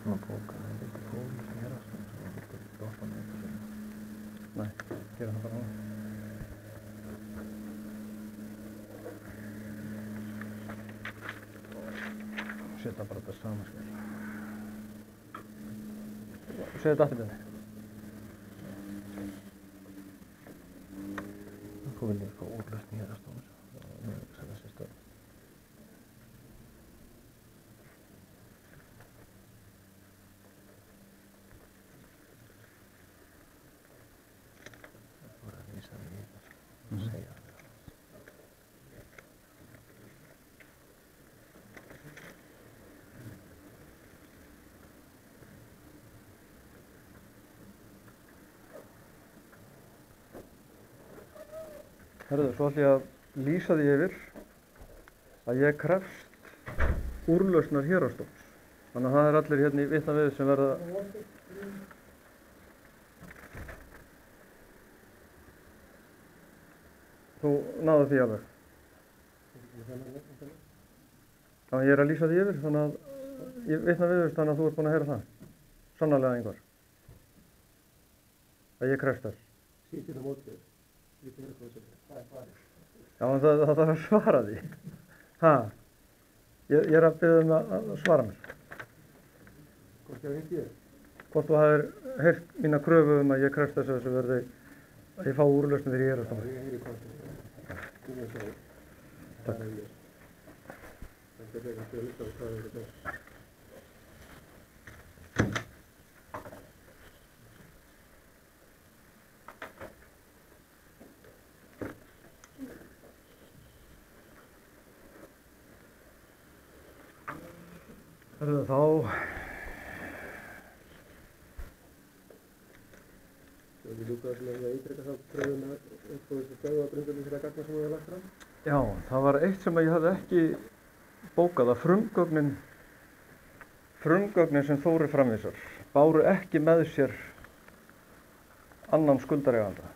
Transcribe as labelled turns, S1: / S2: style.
S1: Búin að bóka, það er ekki fólk sem er að svona, það er ekki droppa með eitthvað svona. Nei, gera það bara núna. Setja bara þetta saman, sko. Setja þetta aftur byrni. Þú viljið fá úrlausn í hérastofnum, og nú setja þessi stöð. Herðu, svo ætlum ég að lýsa því yfir að ég krefst úrlausnar héraðsdóms. Þannig að það er allir hérna í vitna við sem verða... Þú náðu því alveg. Já, ég er að lýsa því yfir, þannig að ég vitna við þannig að þú ert búinn að heyra það. Sannarlega einhver. Að ég krefst þess.
S2: Sýttir á móti.
S1: Já, en það þarf að svara því. Ha? Ég er að biðja að svara mér.
S2: Hvort ég hef ég?
S1: Hvort þú hafðir heyrt mína kröfu að ég krefst þess að þessu verði að ég fá úrlausn þegar ég er að standa.
S2: Ég heyri hvað það er. Þú veist það.
S1: Takk.
S2: Það er ekki að líka á hvað það er best.
S1: Herðu, þá...
S2: Við ljúkaðum svona að ítreka þá kröfum að uppbúið þessu stöðu á grundvelli þeirra gagna sem við hefum lagt fram.
S1: Já, það var eitt sem ég hafði ekki bókað, að frumgögnin sem Þórir framvísar báru ekki með sér annan skuldareiganda.